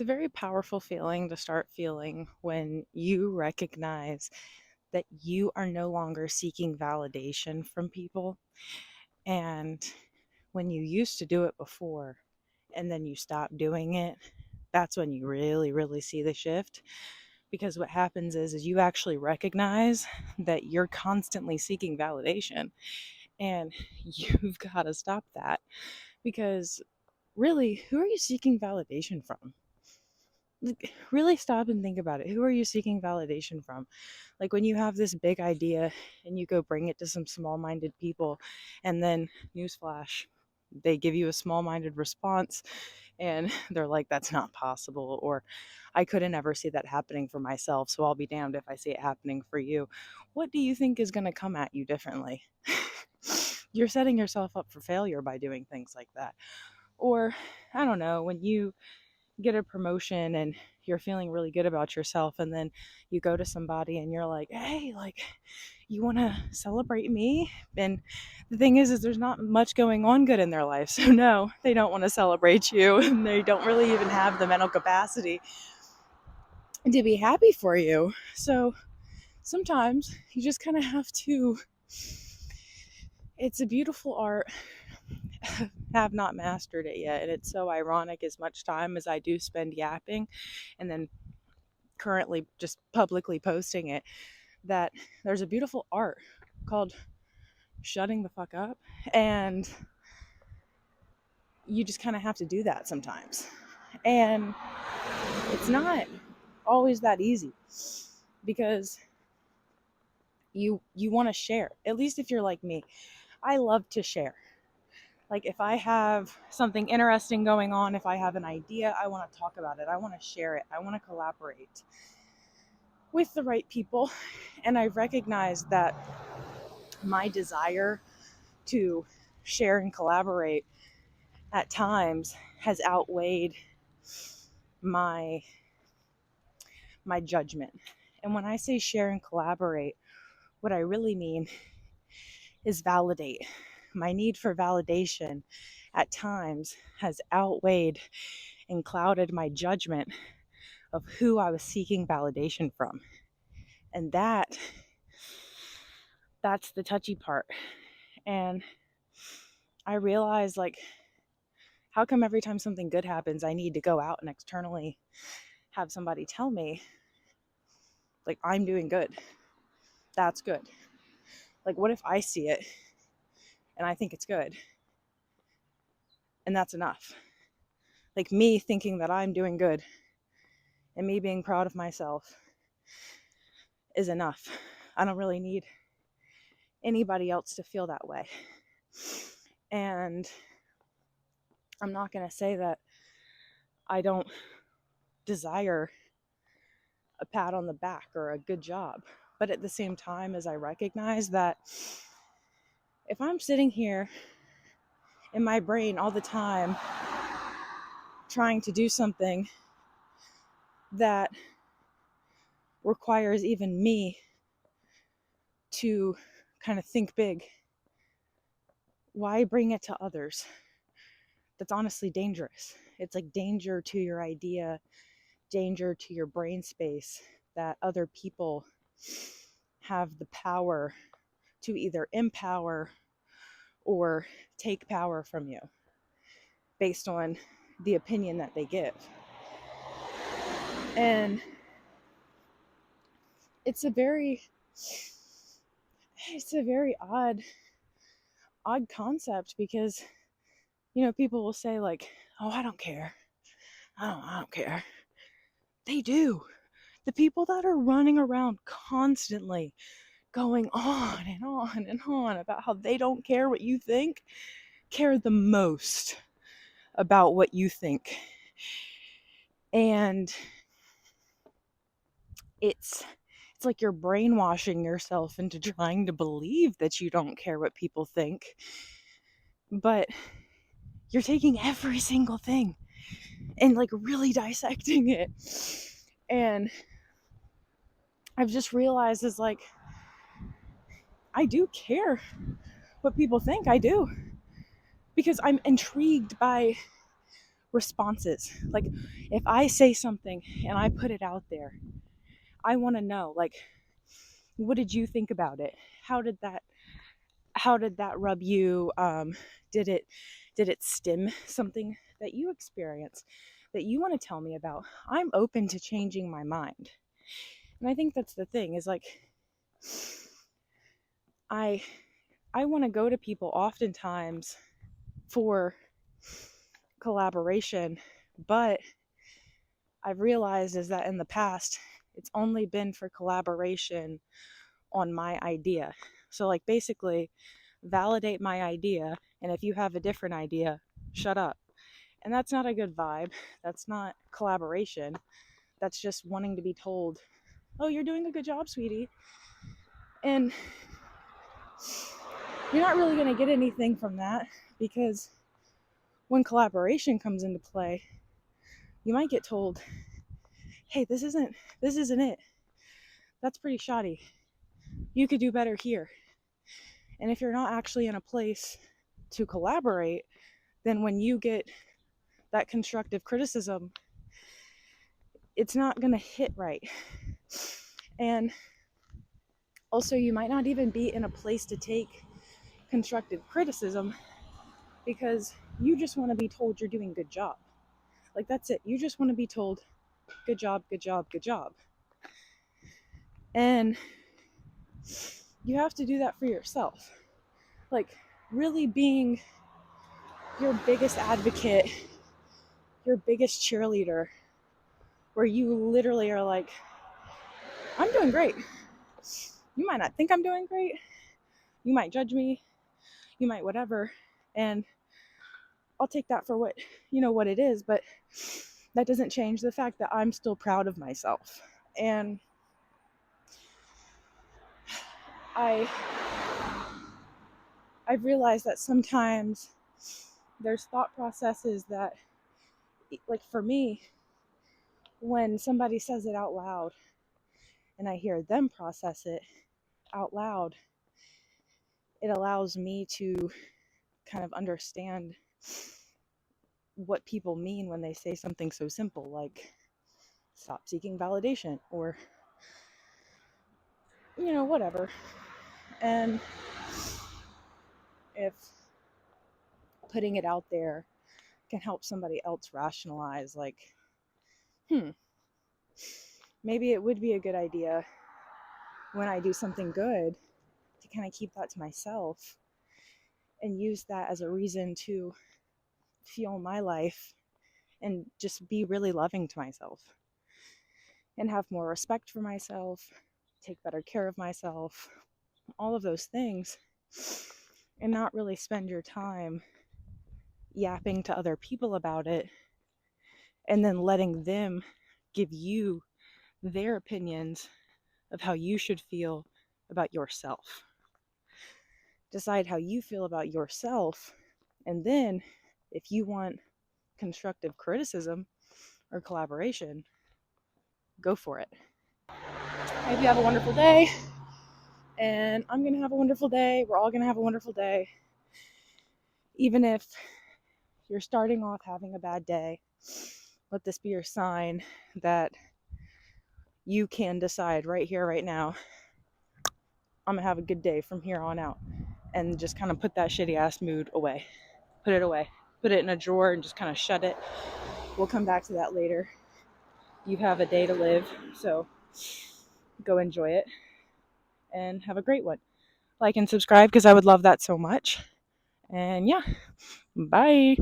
a very powerful feeling to start feeling when you recognize that you are no longer seeking validation from people. And when you used to do it before and then you stop doing it, that's when you really, really see the shift. Because what happens is you actually recognize that you're constantly seeking validation and you've got to stop that. Because really, who are you seeking validation from? Like, really stop and think about it. Who are you seeking validation from? Like when you have this big idea and you go bring it to some small minded people, and then, newsflash, they give you a small minded response and they're like, that's not possible. Or, I couldn't ever see that happening for myself, so I'll be damned if I see it happening for you. What do you think is going to come at you differently? You're setting yourself up for failure by doing things like that. Or, I don't know, when you get a promotion and you're feeling really good about yourself, and then you go to somebody and you're like, hey, like, you want to celebrate me? And the thing is there's not much going on good in their life, so no, they don't want to celebrate you and they don't really even have the mental capacity to be happy for you. So sometimes you just kind of have to, it's a beautiful art. Have not mastered it yet, and it's so ironic, as much time as I do spend yapping and then currently just publicly posting it, that there's a beautiful art called shutting the fuck up. And you just kind of have to do that sometimes. And it's not always that easy, because you want to share. At least if you're like me, I love to share. Like if I have something interesting going on, if I have an idea, I want to talk about it. I want to share it. I want to collaborate with the right people. And I recognize that my desire to share and collaborate at times has outweighed my my judgment. And when I say share and collaborate, what I really mean is validate. My need for validation at times has outweighed and clouded my judgment of who I was seeking validation from. And that's the touchy part. And I realize, like, how come every time something good happens, I need to go out and externally have somebody tell me, like, I'm doing good. That's good. Like, what if I see it and I think it's good? And that's enough. Like, me thinking that I'm doing good and me being proud of myself is enough. I don't really need anybody else to feel that way. And I'm not going to say that I don't desire a pat on the back or a good job. But at the same time, as I recognize that if I'm sitting here in my brain all the time trying to do something that requires even me to kind of think big, why bring it to others? That's honestly dangerous. It's like danger to your idea, danger to your brain space, that other people have the power to either empower or take power from you based on the opinion that they give. And it's a very odd concept, because people will say, like, oh, I don't care. I don't care. They do. The people that are running around constantly going on and on and on about how they don't care what you think care the most about what you think. And it's like you're brainwashing yourself into trying to believe that you don't care what people think, but you're taking every single thing and, like, really dissecting it. And I've just realized, is like, I do care what people think. I do, because I'm intrigued by responses. Like if I say something and I put it out there, I want to know, like, what did you think about it? How did that rub you? Did it stem something that you experienced that you want to tell me about? I'm open to changing my mind. And I think that's the thing, is like, I want to go to people oftentimes for collaboration, but I've realized is that in the past it's only been for collaboration on my idea. So like basically validate my idea, and if you have a different idea, shut up. And that's not a good vibe. That's not collaboration. That's just wanting to be told, "Oh, you're doing a good job, sweetie." And you're not really going to get anything from that, because when collaboration comes into play, you might get told, "Hey, this isn't it. That's pretty shoddy. You could do better here." And if you're not actually in a place to collaborate, then when you get that constructive criticism, it's not going to hit right. And also, you might not even be in a place to take constructive criticism, because you just want to be told you're doing a good job. Like, that's it. You just want to be told, good job, good job, good job. And you have to do that for yourself. Like, really being your biggest advocate, your biggest cheerleader, where you literally are like, I'm doing great. You might not think I'm doing great. You might judge me. You might whatever. And I'll take that for what it is, but that doesn't change the fact that I'm still proud of myself. And I've realized that sometimes there's thought processes that, like for me, when somebody says it out loud and I hear them process it out loud, it allows me to kind of understand what people mean when they say something so simple like stop seeking validation, or whatever. And if putting it out there can help somebody else rationalize, like, maybe it would be a good idea when I do something good to kind of keep that to myself and use that as a reason to fuel my life and just be really loving to myself and have more respect for myself, take better care of myself, all of those things, and not really spend your time yapping to other people about it and then letting them give you their opinions of how you should feel about yourself. Decide how you feel about yourself, and then if you want constructive criticism or collaboration, go for it. I hope you have a wonderful day, and I'm going to have a wonderful day. We're all going to have a wonderful day. Even if you're starting off having a bad day, let this be your sign that you can decide right here, right now, I'm going to have a good day from here on out. And just kind of put that shitty ass mood away. Put it away. Put it in a drawer and just kind of shut it. We'll come back to that later. You have a day to live, so go enjoy it and have a great one. Like and subscribe, because I would love that so much. And yeah, bye.